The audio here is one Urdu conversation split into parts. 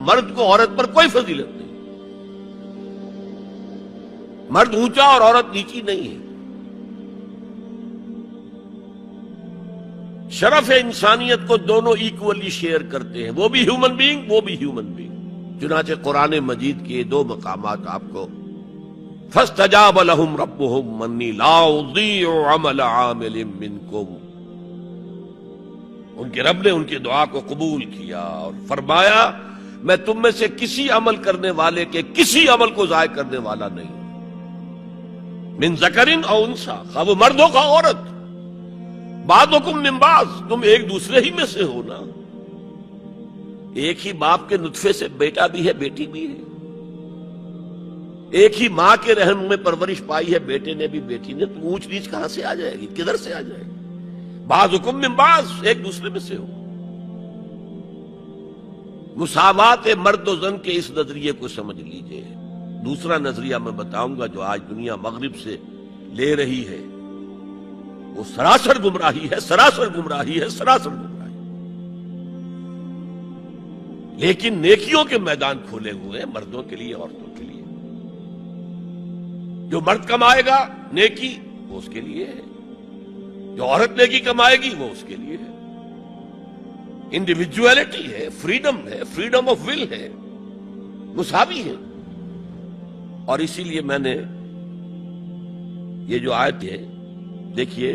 مرد کو عورت پر کوئی فضیلت نہیں، مرد اونچا اور عورت نیچی نہیں ہے۔ شرف انسانیت کو دونوں ایکولی شیئر کرتے ہیں، وہ بھی ہیومن بینگ، وہ بھی ہیومن بینگ۔ چنانچہ قرآن مجید کے دو مقامات آپ کو فَاسْتَجَابَ لَهُمْ رَبُّهُمْ أَنِّي لَا أُضِيعُ عَمَلَ عَامِلٍ مِّنكُمْ، ان کے رب نے ان کی دعا کو قبول کیا اور فرمایا میں تم میں سے کسی عمل کرنے والے کے کسی عمل کو ضائع کرنے والا نہیں، من ذکرن او انثی، خواہ وہ مرد ہو خواہ عورت، بعضکم من بعض، تم ایک دوسرے ہی میں سے ہو نا، ایک ہی باپ کے نطفے سے بیٹا بھی ہے بیٹی بھی ہے، ایک ہی ماں کے رحم میں پرورش پائی ہے بیٹے نے بھی بیٹی نے، تو اونچ نیچ کہاں سے آ جائے گی، کدھر سے آ جائے گی؟ بعضکم من بعض، ایک دوسرے میں سے ہو۔ مساوات مرد و زن کے اس نظریے کو سمجھ لیجئے۔ دوسرا نظریہ میں بتاؤں گا جو آج دنیا مغرب سے لے رہی ہے، وہ سراسر گمراہی ہے، سراسر گمراہی ہے، سراسر گمراہی۔ لیکن نیکیوں کے میدان کھولے ہوئے ہیں مردوں کے لیے عورتوں کے لیے۔ جو مرد کمائے گا نیکی وہ اس کے لیے ہے، جو عورت نیکی کمائے گی وہ اس کے لیے ہے۔ انڈیویجویلٹی ہے، فریڈم ہے، فریڈم آف ول ہے، مساوی ہے۔ اور اسی لیے میں نے یہ جو آیت ہے دیکھیے،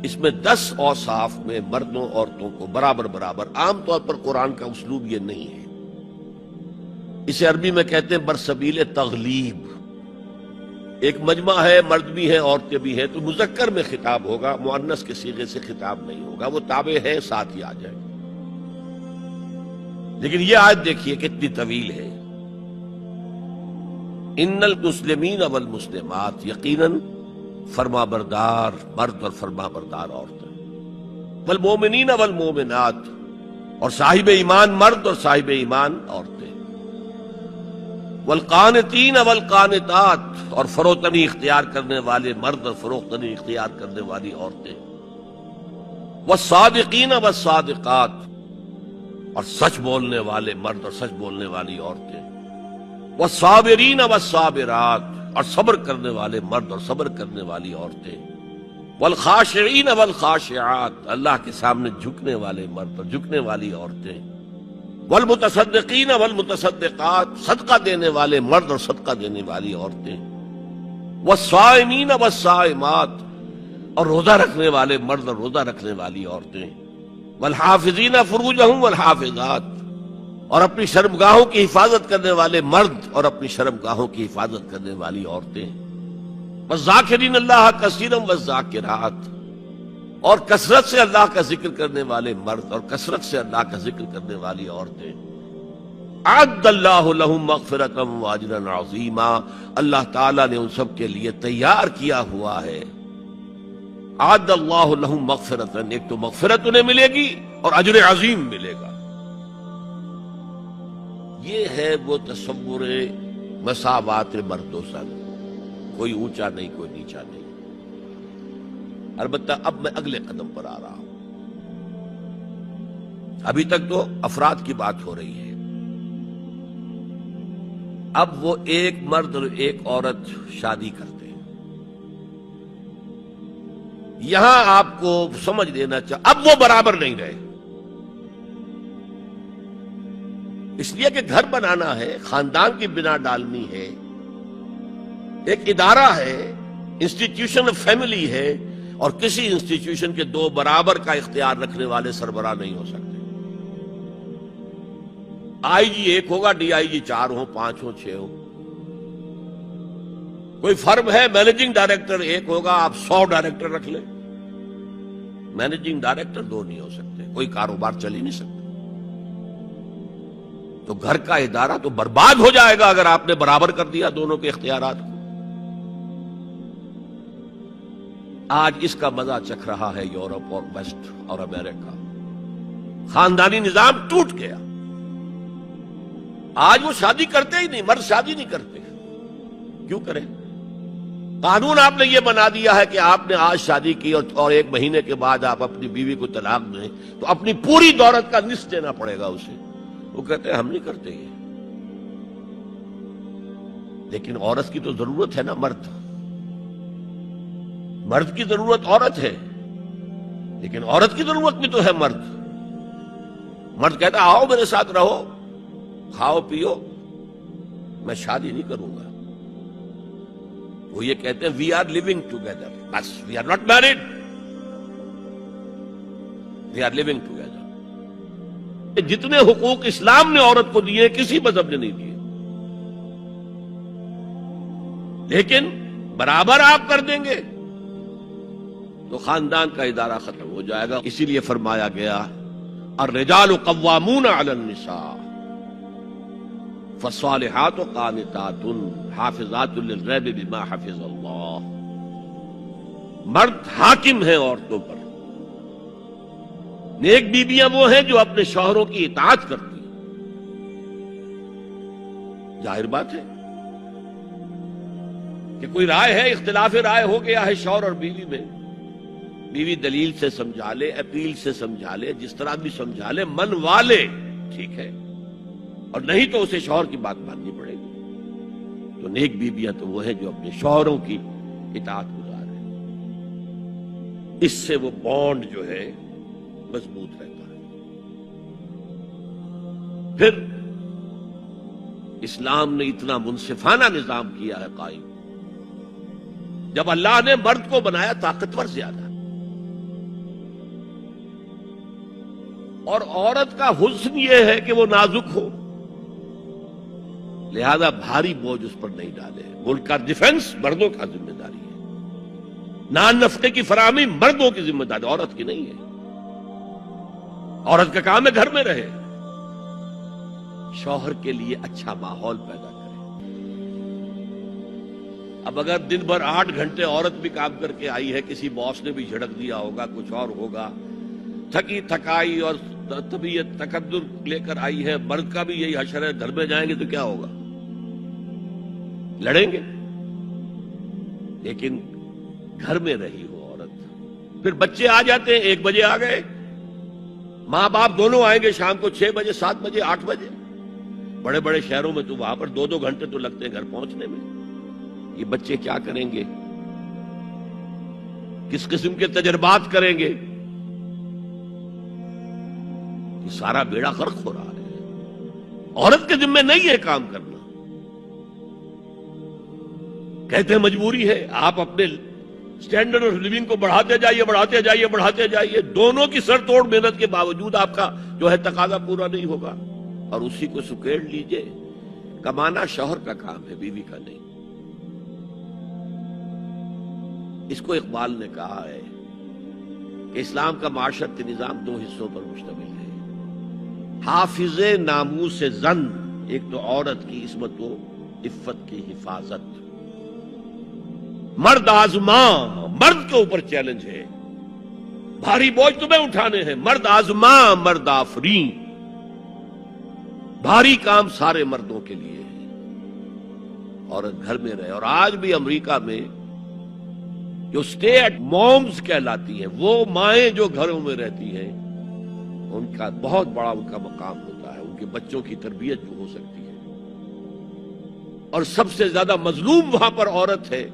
اس میں 10 اوصاف میں مردوں عورتوں کو برابر برابر، عام طور پر قرآن کا اسلوب یہ نہیں ہے، اسے عربی میں کہتے ہیں برسبیل تغلیب۔ ایک مجمع ہے، مرد بھی ہے عورتیں بھی ہیں، تو مذکر میں خطاب ہوگا، مؤنث کے صیغے سے خطاب نہیں ہوگا، وہ تابع ہے ساتھ ہی آ جائے گا۔ لیکن یہ آیت دیکھیے کتنی طویل ہے۔ ان المسلمین والمسلمات، یقیناً فرما بردار مرد اور فرما بردار عورتیں، والمومنین والمومنات، اور صاحب ایمان مرد اور صاحب ایمان عورتیں، والقانتین والقانتات، اور فروتنی اختیار کرنے والے مرد اور فروتنی اختیار کرنے والی عورتیں، والصادقین والصادقات، اور سچ بولنے والے مرد اور سچ بولنے والی عورتیں، والصابرین والصابرات، اور صبر کرنے والے مرد اور صبر کرنے والی عورتیں، والخاشعین والخاشعات، اللہ کے سامنے جھکنے والے مرد اور جھکنے والی عورتیں، والمتصدقین والمتصدقات، صدقہ دینے والے مرد اور صدقہ دینے والی عورتیں، والصائمین والصائمات، اور روزہ رکھنے والے مرد اور روزہ رکھنے والی عورتیں، والحافظین فروجہم والحافظات، اور اپنی شرمگاہوں کی حفاظت کرنے والے مرد اور اپنی شرمگاہوں کی حفاظت کرنے والی عورتیں، والذاکرین اللہ کثیرا والذاکرات، اور کثرت سے اللہ کا ذکر کرنے والے مرد اور کثرت سے اللہ کا ذکر کرنے والی عورتیں۔ اعد اللہ لہم مغفرۃ واجرا عظیما، اللہ تعالیٰ نے ان سب کے لیے تیار کیا ہوا ہے۔ اعد اللہ لہم مغفرۃ، ایک تو مغفرت انہیں ملے گی اور اجر عظیم ملے گا۔ یہ ہے وہ تصور مساوات مرد و زن، کوئی اونچا نہیں کوئی نیچا نہیں۔ البتہ اب میں اگلے قدم پر آ رہا ہوں۔ ابھی تک تو افراد کی بات ہو رہی ہے، اب وہ ایک مرد اور ایک عورت شادی کرتے ہیں۔ یہاں آپ کو سمجھ لینا چاہیے اب وہ برابر نہیں رہے، اس لیے کہ گھر بنانا ہے، خاندان کی بنا ڈالنی ہے، ایک ادارہ ہے، انسٹیٹیوشن آف فیملی ہے، اور کسی انسٹیٹیوشن کے دو برابر کا اختیار رکھنے والے سربراہ نہیں ہو سکتے۔ آئی جی ایک ہوگا، ڈی آئی جی 4 ہوں، 5 ہوں، 6 ہوں۔ کوئی فرم ہے، مینیجنگ ڈائریکٹر ایک ہوگا، آپ 100 ڈائریکٹر رکھ لیں، مینیجنگ ڈائریکٹر 2 نہیں ہو سکتے، کوئی کاروبار چل ہی نہیں سکتا۔ تو گھر کا ادارہ تو برباد ہو جائے گا اگر آپ نے برابر کر دیا دونوں کے اختیارات کو۔ آج اس کا مزہ چکھ رہا ہے یورپ اور ویسٹ اور امریکہ۔ خاندانی نظام ٹوٹ گیا، آج وہ شادی کرتے ہی نہیں، مرد شادی نہیں کرتے، کیوں کریں؟ قانون آپ نے یہ بنا دیا ہے کہ آپ نے آج شادی کی اور 1 مہینے کے بعد آپ اپنی بیوی کو طلاق دیں تو اپنی پوری دولت کا نصف دینا پڑے گا اسے، وہ کہتے ہیں ہم نہیں کرتے یہ. لیکن عورت کی تو ضرورت ہے نا. مرد کی ضرورت عورت ہے، لیکن عورت کی ضرورت بھی تو ہے مرد. مرد کہتا ہے آؤ میرے ساتھ رہو، کھاؤ پیو، میں شادی نہیں کروں گا. وہ یہ کہتے ہیں وی آر لیونگ ٹوگیدر، بس we are not married, we are living together. جتنے حقوق اسلام نے عورت کو دیے کسی مذہب نے نہیں دیے. لیکن برابر آپ کر دیں گے تو خاندان کا ادارہ ختم ہو جائے گا. اسی لیے فرمایا گیا الرجال قوامون علی النساء فالصالحات قانتات حافظات للغیب بما حفظ اللہ. مرد حاکم ہیں عورتوں پر. نیک بیویاں وہ ہیں جو اپنے شوہروں کی اطاعت کرتی ہیں. ظاہر بات ہے کہ کوئی رائے ہے، اختلاف رائے ہو گیا ہے شوہر اور بیوی میں، بیوی دلیل سے سمجھا لے، اپیل سے سمجھا لے، جس طرح بھی سمجھا لے، منوا لے، ٹھیک ہے، اور نہیں تو اسے شوہر کی بات ماننی پڑے گی. تو نیک بیویاں تو وہ ہیں جو اپنے شوہروں کی اطاعت گزارے. اس سے وہ بانڈ جو ہے مضبوط رہتا ہے. پھر اسلام نے اتنا منصفانہ نظام کیا ہے قائم. جب اللہ نے مرد کو بنایا طاقتور زیادہ، اور عورت کا حسن یہ ہے کہ وہ نازک ہو، لہذا بھاری بوجھ اس پر نہیں ڈالے. ملک کا ڈیفنس مردوں کا ذمہ داری ہے. نان نفقے کی فراہمی مردوں کی ذمہ داری، عورت کی نہیں ہے. عورت کا کام ہے گھر میں رہے، شوہر کے لیے اچھا ماحول پیدا کرے. اب اگر دن بھر 8 گھنٹے عورت بھی کام کر کے آئی ہے، کسی باس نے بھی جھڑک دیا ہوگا، کچھ اور ہوگا، تھکی تھکائی اور طبیعت تقدر لے کر آئی ہے، مرد کا بھی یہی حشر ہے، گھر میں جائیں گے تو کیا ہوگا؟ لڑیں گے. لیکن گھر میں رہی ہو عورت. پھر بچے آ جاتے ہیں، 1 بجے آ گئے، ماں باپ دونوں آئیں گے شام کو 6 بجے، 7 بجے، 8 بجے. بڑے بڑے شہروں میں تو وہاں پر 2 گھنٹے تو لگتے ہیں گھر پہنچنے میں. یہ بچے کیا کریں گے؟ کس قسم کے تجربات کریں گے؟ یہ سارا بیڑا غرق ہو رہا ہے. عورت کے ذمہ نہیں ہے کام کرنا. کہتے ہیں مجبوری ہے. آپ اپنے سٹینڈرڈ آف لیونگ کو بڑھاتے جائیے، بڑھاتے جائیے، بڑھاتے جائیے. دونوں کی سر توڑ محنت کے باوجود آپ کا جو ہے تقاضا پورا نہیں ہوگا، اور اسی کو سکیڑ لیجئے. کمانا شوہر کا کام ہے، بیوی کا نہیں. اس کو اقبال نے کہا ہے کہ اسلام کا معاشرتی نظام 2 حصوں پر مشتمل ہے. حافظ ناموس زن، ایک تو عورت کی عصمت و عفت کی حفاظت. مرد آزما، مرد کے اوپر چیلنج ہے. بھاری بوجھ تمہیں اٹھانے ہیں. مرد آزما مرد آفرین. بھاری کام سارے مردوں کے لیے ہے. عورت گھر میں رہے. اور آج بھی امریکہ میں جو اسٹے ایٹ مومز کہلاتی ہیں، وہ مائیں جو گھروں میں رہتی ہیں، ان کا بہت بڑا ان کا مقام ہوتا ہے. ان کے بچوں کی تربیت جو ہو سکتی ہے. اور سب سے زیادہ مظلوم وہاں پر عورت ہے.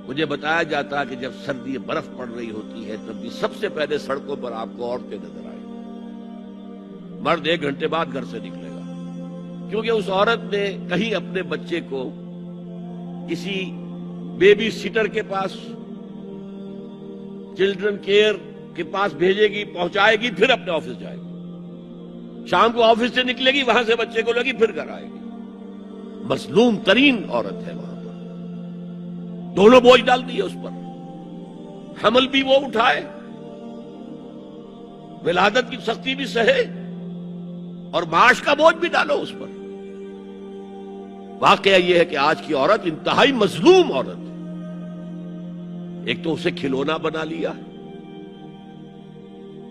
مجھے بتایا جاتا ہے کہ جب سردی برف پڑ رہی ہوتی ہے تب بھی سب سے پہلے سڑکوں پر آپ کو عورتیں نظر آئیں. مرد 1 گھنٹے بعد گھر سے نکلے گا، کیونکہ اس عورت نے کہیں اپنے بچے کو کسی بیبی سیٹر کے پاس، چلڈرن کیئر کے پاس بھیجے گی، پہنچائے گی، پھر اپنے آفس جائے گی. شام کو آفس سے نکلے گی، وہاں سے بچے کو لگی، پھر گھر آئے گی. مظلوم ترین عورت ہے وہاں پر. دونوں بوجھ ڈال دیے اس پر. حمل بھی وہ اٹھائے، ولادت کی سختی بھی سہے، اور معاش کا بوجھ بھی ڈالو اس پر. واقعہ یہ ہے کہ آج کی عورت انتہائی مظلوم عورت ہے. ایک تو اسے کھلونا بنا لیا.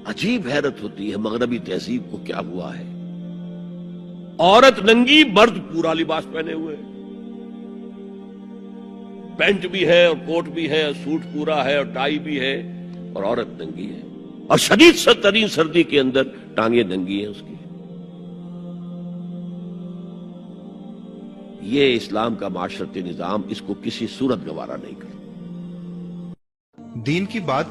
عجیب حیرت ہوتی ہے مغربی تہذیب کو کیا ہوا ہے. عورت ننگی، مرد پورا لباس پہنے ہوئے، پینٹ بھی ہے اور کوٹ بھی ہے، سوٹ پورا ہے اور ٹائی بھی ہے، اور عورت ننگی ہے. اور شدید ترین سردی کے اندر ٹانگیں ننگی ہیں اس کی. یہ اسلام کا معاشرتی نظام اس کو کسی صورت گوارا نہیں کرتا۔ دین کی بات